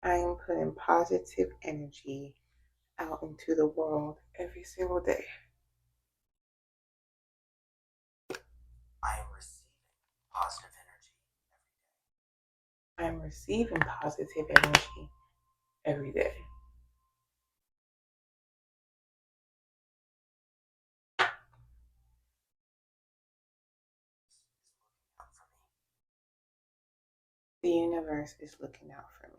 I'm putting positive energy out into the world every single day. I am receiving positive energy. I'm receiving positive energy every day. The universe is looking out for me.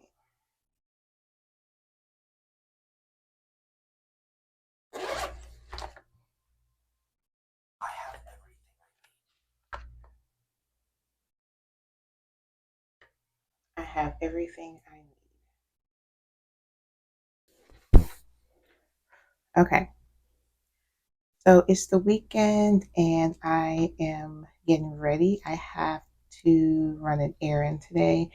I have everything. I have everything I need. Okay. So it's the weekend and I am getting ready. I have to run an errand today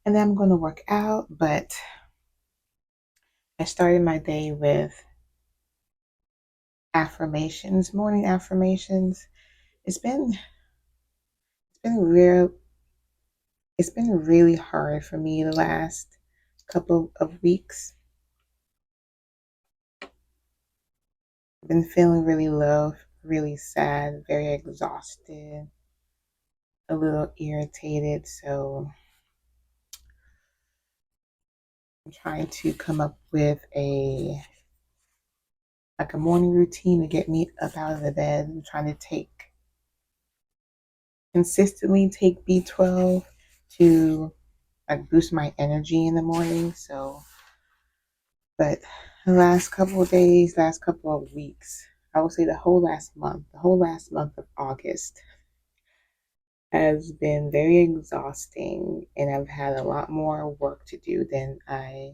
and then I'm going to work out, but I started my day with affirmations, morning affirmations. It's been it's been real it's been really hard for me the last couple of weeks. I've been feeling really low, really sad, very exhausted, a little irritated, so I'm trying to come up with a morning routine to get me up out of the bed. I'm trying to consistently take B12 to like boost my energy in the morning. So, but the last couple of days, last couple of weeks, I would say the whole last month of August has been very exhausting, and I've had a lot more work to do than I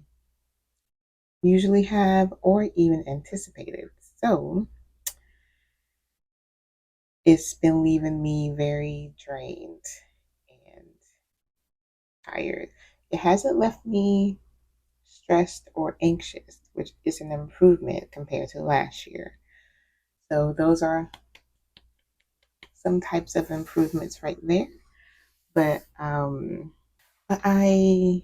usually have or even anticipated. So, it's been leaving me very drained and tired. It hasn't left me stressed or anxious, which is an improvement compared to last year. So those are some types of improvements right there. But I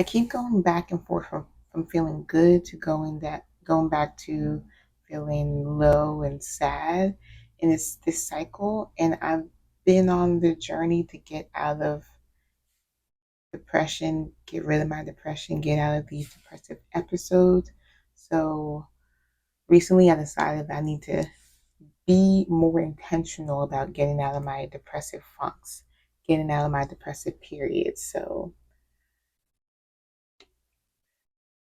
keep going back and forth from feeling good to going back to feeling low and sad. And it's this cycle and I've been on the journey to get out of depression, get rid of my depression, get out of these depressive episodes. So recently I decided that I need to be more intentional about getting out of my depressive funks, getting out of my depressive periods. So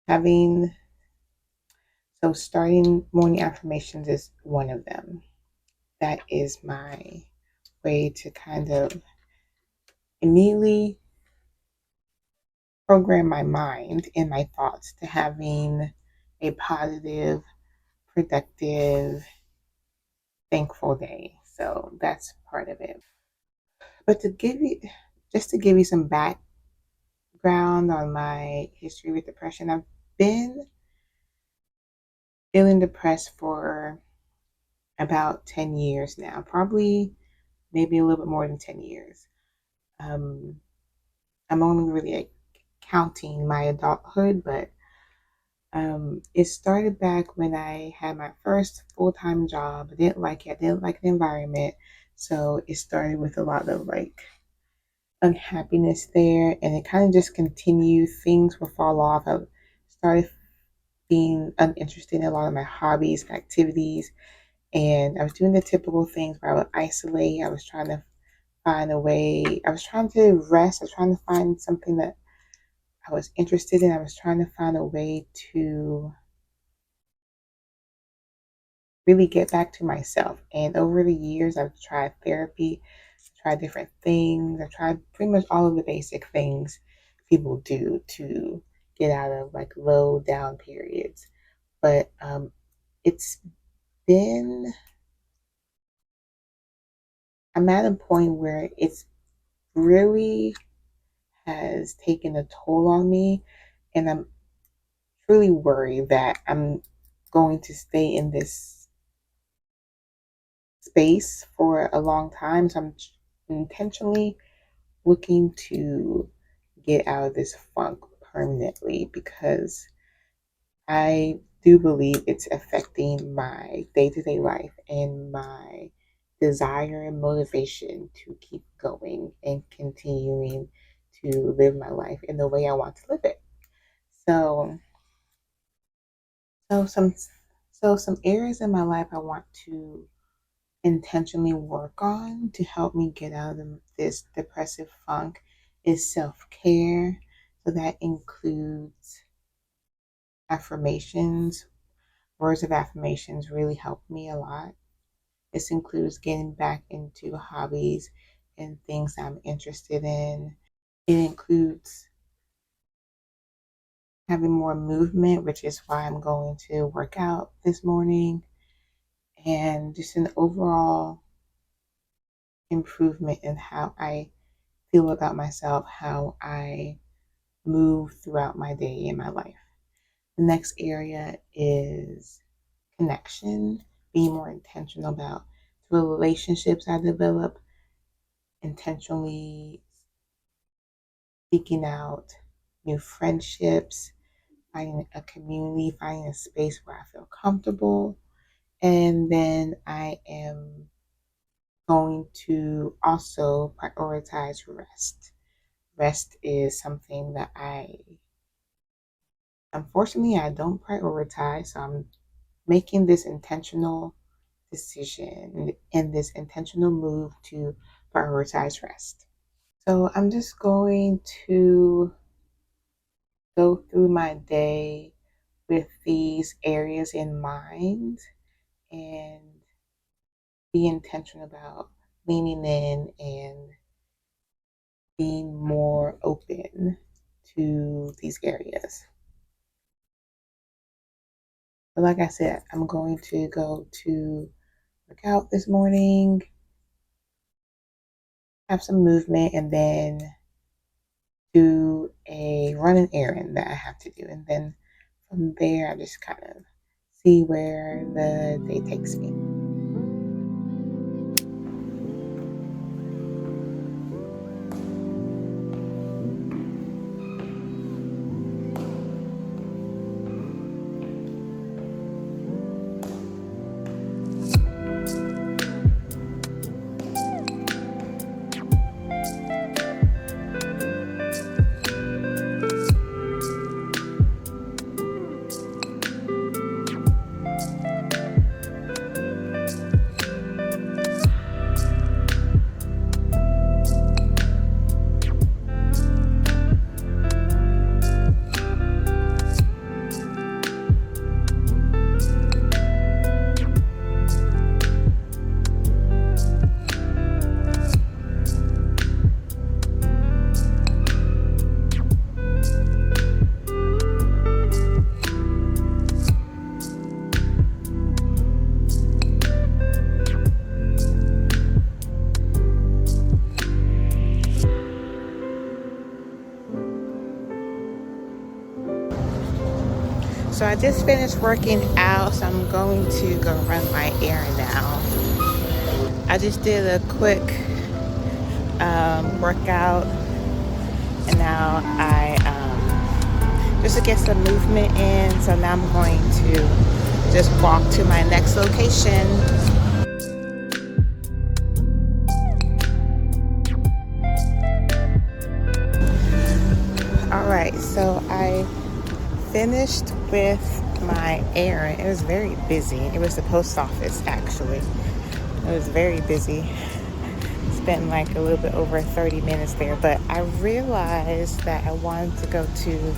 having starting morning affirmations is one of them. That is my way to kind of immediately program my mind and my thoughts to having a positive, productive, thankful day. So that's part of it. But to give you some background on my history with depression, I've been feeling depressed for about 10 years now, probably maybe a little bit more than 10 years. Um, I'm only really counting my adulthood, but it started back when I had my first full time job. I didn't like it, I didn't like the environment. So it started with a lot of like unhappiness there, and it kind of just continued. Things would fall off. I started being uninterested in a lot of my hobbies and activities, and I was doing the typical things where I would isolate. I was trying to find a way. I was trying to rest. I was trying to find something that I was interested in. I was trying to find a way to really get back to myself. And over the years, I've tried therapy, tried different things. I've tried pretty much all of the basic things people do to get out of like low down periods. But it's been, I'm at a point where it's really has taken a toll on me. And I'm truly worried that I'm going to stay in this space for a long time. So I'm intentionally looking to get out of this funk permanently because I do believe it's affecting my day to day life and my desire and motivation to keep going and continuing to live my life in the way I want to live it. So, so some, so some areas in my life I want to intentionally work on to help me get out of this depressive funk is self care. So that includes affirmations. Words of affirmations really help me a lot. This includes getting back into hobbies and things I'm interested in. It includes having more movement, which is why I'm going to work out this morning, and just an overall improvement in how I feel about myself, how I move throughout my day and my life. The next area is connection, being more intentional about the relationships I develop, intentionally seeking out new friendships, finding a community, finding a space where I feel comfortable. And then I am going to also prioritize rest. Rest is something that unfortunately, I don't prioritize. So I'm making this intentional decision and this intentional move to prioritize rest. So I'm just going to go through my day with these areas in mind and be intentional about leaning in and being more open to these areas. But like I said, I'm going to go to work out this morning, have some movement, and then do a running errand that I have to do. And then from there, I just kind of see where the day takes me. So I just finished working out, so I'm going to go run my errand now. I just did a quick workout, and now I just to get some movement in. So now I'm going to just walk to my next location. All right, so I finished with my errand. It was very busy. It was the post office, actually. It was very busy. Spent like a little bit over 30 minutes there, but I realized that I wanted to go to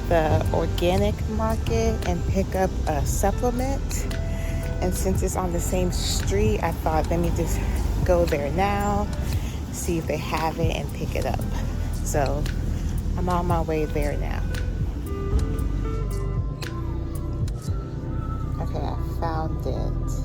the organic market and pick up a supplement. And since it's on the same street, I thought, let me just go there now, see if they have it, and pick it up. So I'm on my way there now. Okay, I found it.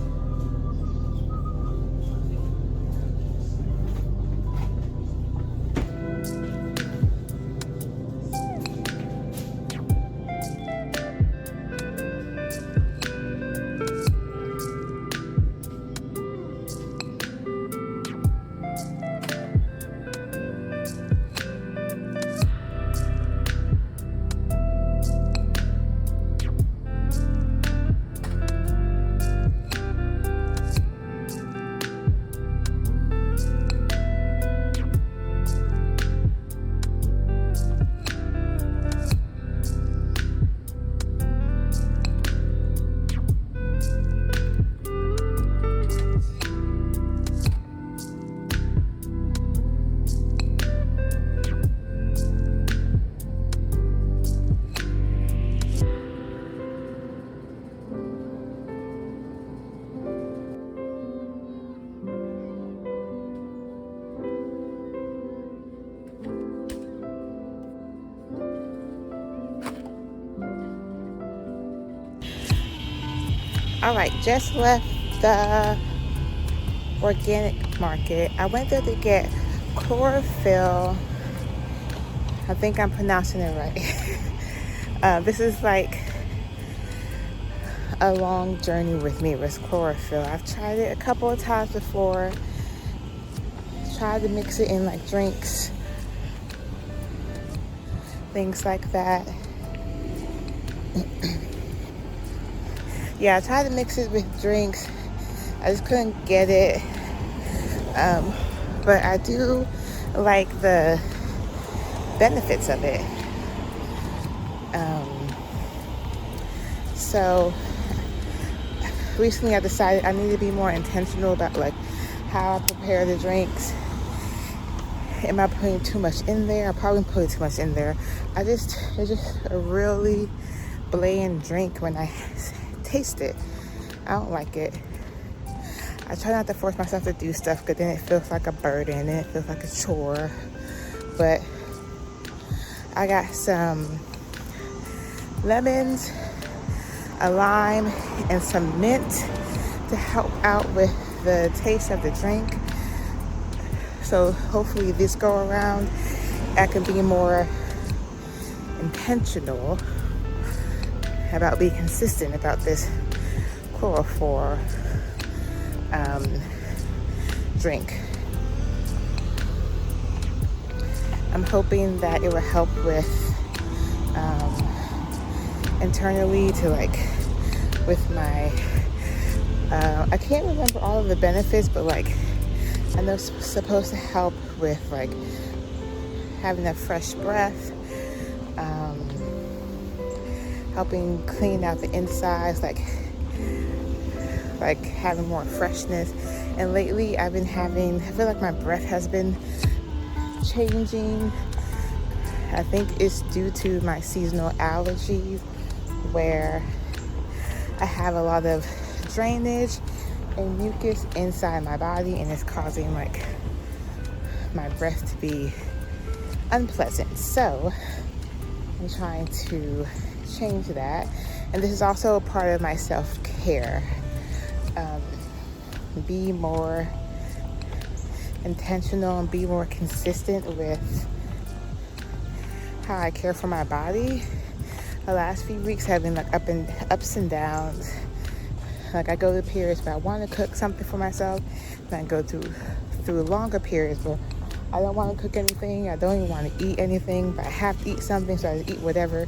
All right, just left the organic market. I went there to get chlorophyll. I think I'm pronouncing it right. This is like a long journey with me with chlorophyll. I've tried it a couple of times before. Tried to mix it in like drinks, things like that. Yeah, I tried to mix it with drinks. I just couldn't get it. But I do like the benefits of it. So recently I decided I need to be more intentional about like how I prepare the drinks. Am I putting too much in there? I'm probably putting too much in there. It's just a really bland drink when I taste it. I don't like it. I try not to force myself to do stuff because then it feels like a burden and it feels like a chore. But I got some lemons, a lime, and some mint to help out with the taste of the drink. So hopefully this go around I can be more intentional about being consistent about this chlorophyll drink. I'm hoping that it will help with internally to like with my I can't remember all of the benefits, but like I know it's supposed to help with like having a fresh breath, helping clean out the insides, like having more freshness. And lately I feel like my breath has been changing. I think it's due to my seasonal allergies where I have a lot of drainage and mucus inside my body, and it's causing like my breath to be unpleasant. So I'm trying to change that, and this is also a part of my self-care. Be more intentional and be more consistent with how I care for my body. The last few weeks have been like ups and downs. Like I go through periods where I want to cook something for myself, and I go through longer periods where I don't want to cook anything. I don't even want to eat anything, but I have to eat something, so I just eat whatever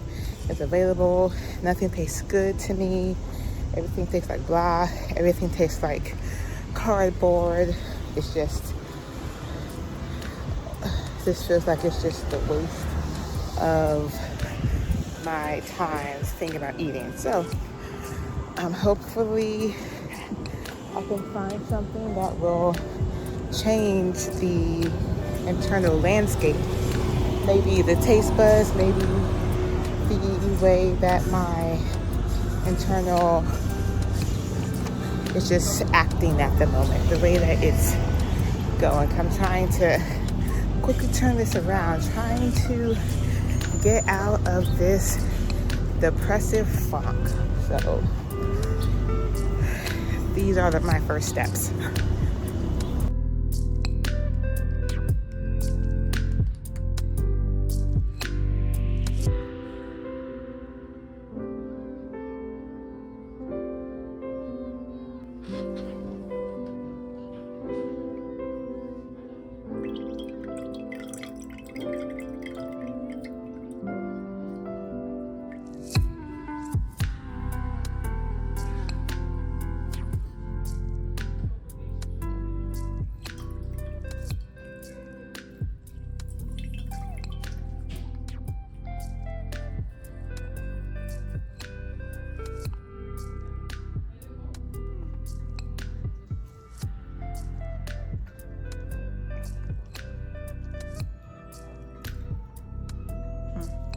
is available. Nothing tastes good to me. Everything tastes like blah. Everything tastes like cardboard. It's just, this feels like it's just a waste of my time thinking about eating. So hopefully I can find something that will change the internal landscape. Maybe the taste buds, maybe the way that my internal is just acting at the moment, the way that it's going. I'm trying to quickly turn this around, trying to get out of this depressive funk. So these are my first steps.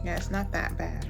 Yeah, it's not that bad.